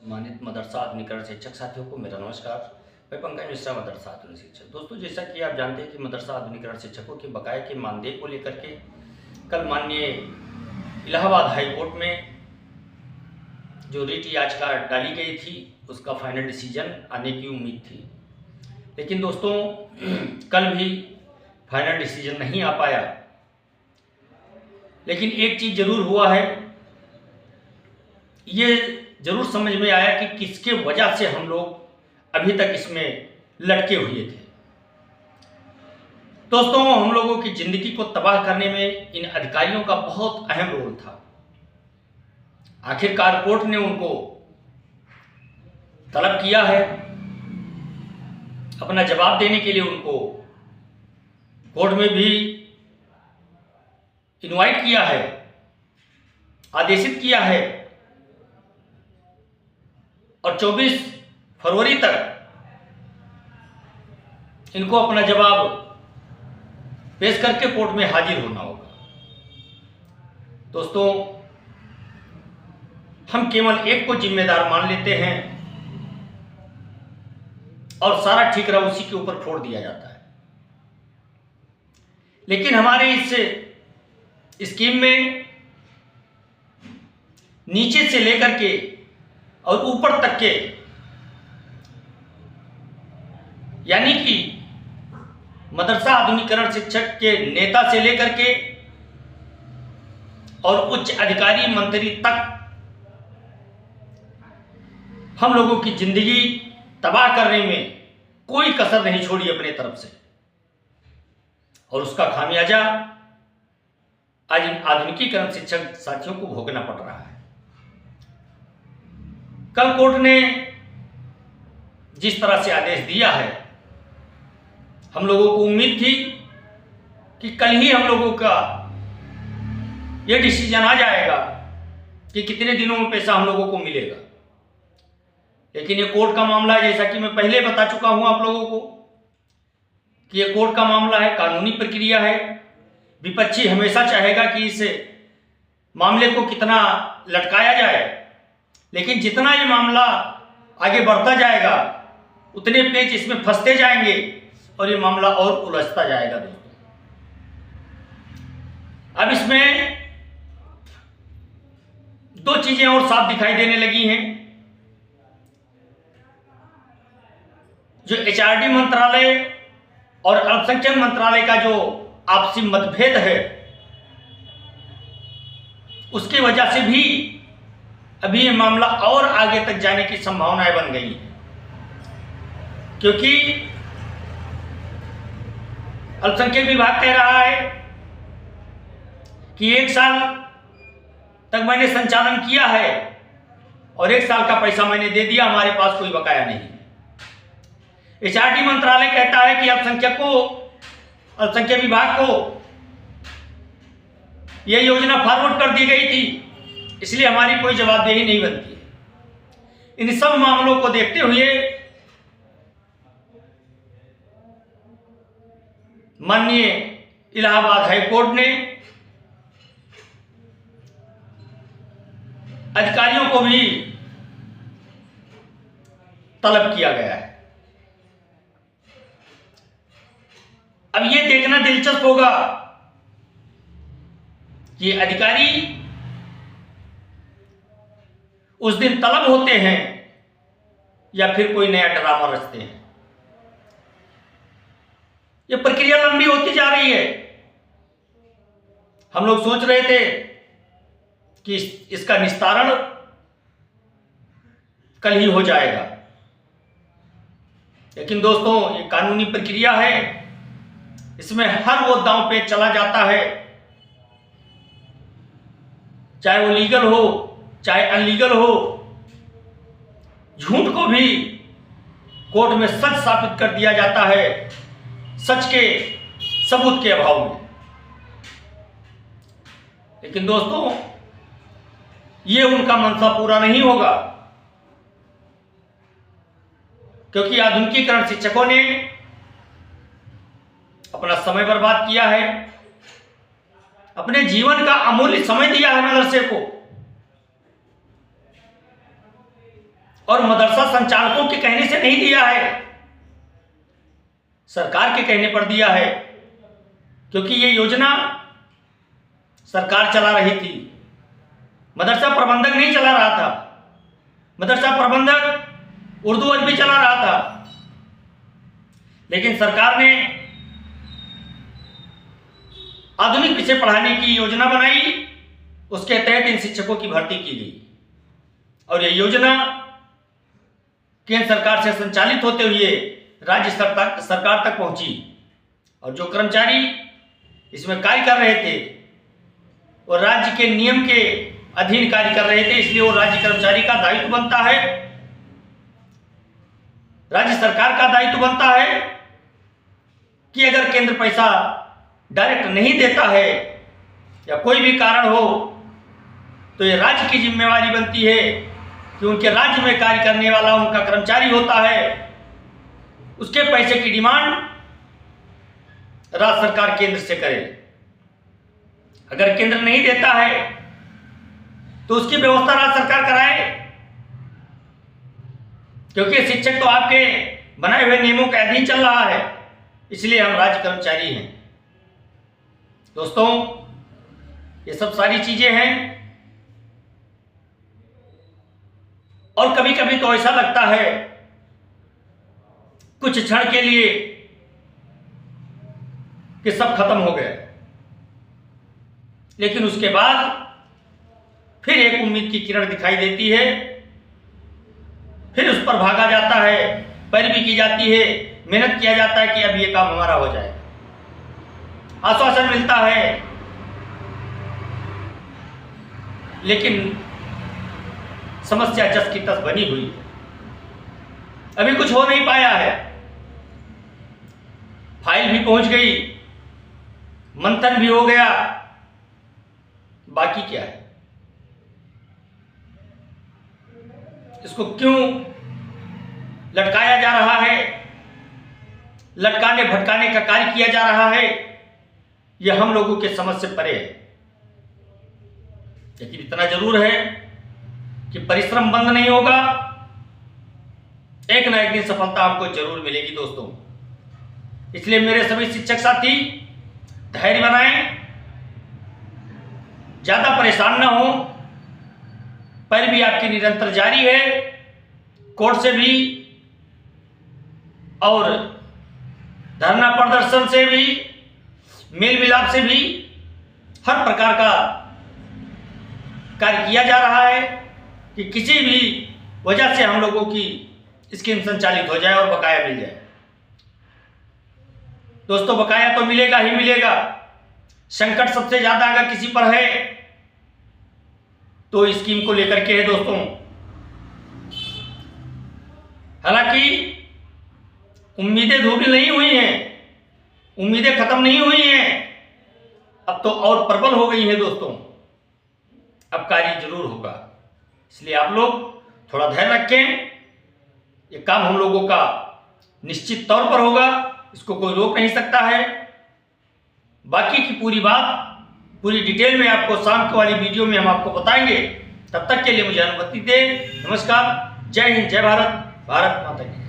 सम्मानित मदरसा आधुनिकीकरण शिक्षक साथियों को मेरा नमस्कार। मैं पंकज मिश्रा, मदरसा आधुनिक शिक्षक। दोस्तों, जैसा कि आप जानते हैं कि मदरसा आधुनिकीकरण शिक्षकों के बकाये के मानदेय को लेकर के कल माननीय इलाहाबाद हाई कोर्ट में जो रिट याचिका डाली गई थी उसका फाइनल डिसीजन आने की उम्मीद थी, लेकिन दोस्तों कल भी फाइनल डिसीजन नहीं आ पाया। लेकिन एक चीज़ ज़रूर हुआ है, ये ज़रूर समझ में आया कि किसके वजह से हम लोग अभी तक इसमें लटके हुए थे। दोस्तों, हम लोगों की ज़िंदगी को तबाह करने में इन अधिकारियों का बहुत अहम रोल था। आखिरकार कोर्ट ने उनको तलब किया है, अपना जवाब देने के लिए उनको कोर्ट में भी इनवाइट किया है, आदेशित किया है और 24 फरवरी तक इनको अपना जवाब पेश करके कोर्ट में हाजिर होना होगा। दोस्तों, हम केवल एक को जिम्मेदार मान लेते हैं और सारा ठीकरा उसी के ऊपर फोड़ दिया जाता है। लेकिन हमारे इस स्कीम में नीचे से लेकर के और ऊपर तक के, यानी कि मदरसा आधुनिकीकरण शिक्षक के नेता से लेकर के और उच्च अधिकारी मंत्री तक हम लोगों की जिंदगी तबाह करने में कोई कसर नहीं छोड़ी अपने तरफ से, और उसका खामियाजा आज इन आधुनिकीकरण शिक्षक साथियों को भोगना पड़ रहा है। कल कोर्ट ने जिस तरह से आदेश दिया है, हम लोगों को उम्मीद थी कि कल ही हम लोगों का यह डिसीजन आ जाएगा कि कितने दिनों में पैसा हम लोगों को मिलेगा। लेकिन ये कोर्ट का मामला है, जैसा कि मैं पहले बता चुका हूं आप लोगों को कि ये कोर्ट का मामला है, कानूनी प्रक्रिया है। विपक्षी हमेशा चाहेगा कि इस मामले को कितना लटकाया जाए, लेकिन जितना ये मामला आगे बढ़ता जाएगा उतने पेच इसमें फंसते जाएंगे और ये मामला और उलझता जाएगा। दोस्तों, अब इसमें दो चीजें और साफ दिखाई देने लगी हैं। जो एचआरडी मंत्रालय और अल्पसंख्यक मंत्रालय का जो आपसी मतभेद है, उसकी वजह से भी अभी ये मामला और आगे तक जाने की संभावनाएं बन गई है, क्योंकि अल्पसंख्यक विभाग कह रहा है कि 1 साल तक मैंने संचालन किया है और 1 साल का पैसा मैंने दे दिया, हमारे पास कोई बकाया नहीं। एचआरडी मंत्रालय कहता है कि अल्पसंख्यक विभाग को यह योजना फॉरवर्ड कर दी गई थी, इसलिए हमारी कोई जवाबदेही नहीं बनती है। इन सब मामलों को देखते हुए माननीय इलाहाबाद हाई कोर्ट ने अधिकारियों को भी तलब किया गया है। अब यह देखना दिलचस्प होगा कि अधिकारी उस दिन तलब होते हैं या फिर कोई नया ड्रामा रचते हैं। यह प्रक्रिया लंबी होती जा रही है। हम लोग सोच रहे थे कि इसका निस्तारण कल ही हो जाएगा, लेकिन दोस्तों ये कानूनी प्रक्रिया है, इसमें हर वो दांव पे चला जाता है, चाहे वो लीगल हो चाहे अनलीगल हो। झूठ को भी कोर्ट में सच साबित कर दिया जाता है, सच के सबूत के अभाव में। लेकिन दोस्तों, ये उनका मंशा पूरा नहीं होगा, क्योंकि आधुनिकीकरण शिक्षकों ने अपना समय बर्बाद किया है, अपने जीवन का अमूल्य समय दिया है मदरसे को, और मदरसा संचालकों के कहने से नहीं दिया है, सरकार के कहने पर दिया है, क्योंकि ये योजना सरकार चला रही थी, मदरसा प्रबंधक नहीं चला रहा था। मदरसा प्रबंधक उर्दू अरबी चला रहा था, लेकिन सरकार ने आधुनिक विषय पढ़ाने की योजना बनाई, उसके तहत इन शिक्षकों की भर्ती की गई और यह योजना केंद्र सरकार से संचालित होते हुए राज्य सरकार तक पहुंची। और जो कर्मचारी इसमें कार्य कर रहे थे वो राज्य के नियम के अधीन कार्य कर रहे थे, इसलिए वो राज्य कर्मचारी का दायित्व बनता है, राज्य सरकार का दायित्व बनता है कि अगर केंद्र पैसा डायरेक्ट नहीं देता है या कोई भी कारण हो तो ये राज्य की जिम्मेवारी बनती है कि उनके राज्य में कार्य करने वाला उनका कर्मचारी होता है, उसके पैसे की डिमांड राज्य सरकार केंद्र से करे। अगर केंद्र नहीं देता है तो उसकी व्यवस्था राज्य सरकार कराए, क्योंकि शिक्षक तो आपके बनाए हुए नियमों के अधीन चल रहा है, इसलिए हम राज्य कर्मचारी हैं। दोस्तों, ये सब सारी चीजें हैं और कभी कभी तो ऐसा लगता है कुछ क्षण के लिए कि सब खत्म हो गया, लेकिन उसके बाद फिर एक उम्मीद की किरण दिखाई देती है, फिर उस पर भागा जाता है, पैरवी की जाती है, मेहनत किया जाता है कि अब ये काम हमारा हो जाए, आश्वासन मिलता है, लेकिन समस्या जस की तस बनी हुई है, अभी कुछ हो नहीं पाया है। फाइल भी पहुंच गई, मंथन भी हो गया, बाकी क्या है? इसको क्यों लटकाया जा रहा है, लटकाने भटकाने का कार्य किया जा रहा है, यह हम लोगों के समझ से परे है। लेकिन इतना जरूर है कि परिश्रम बंद नहीं होगा, एक ना एक दिन सफलता हमको जरूर मिलेगी दोस्तों। इसलिए मेरे सभी शिक्षक साथी धैर्य बनाएं, ज्यादा परेशान ना हो, पैरवी आपकी निरंतर जारी है, कोर्ट से भी और धरना प्रदर्शन से भी, मेल मिलाप से भी हर प्रकार का कार्य किया जा रहा है कि किसी भी वजह से हम लोगों की स्कीम संचालित हो जाए और बकाया मिल जाए। दोस्तों, बकाया तो मिलेगा ही मिलेगा। संकट सबसे ज्यादा अगर किसी पर है तो स्कीम को लेकर के है दोस्तों। हालांकि उम्मीदें धूमिल नहीं हुई हैं, उम्मीदें खत्म नहीं हुई हैं, अब तो और प्रबल हो गई हैं दोस्तों। अब कार्य जरूर होगा, इसलिए आप लोग थोड़ा धैर्य रखें। ये काम हम लोगों का निश्चित तौर पर होगा, इसको कोई रोक नहीं सकता है। बाकी की पूरी बात पूरी डिटेल में आपको शाम की वाली वीडियो में हम आपको बताएंगे। तब तक के लिए मुझे अनुमति दें। नमस्कार, जय हिंद, जय भारत, भारत माता की।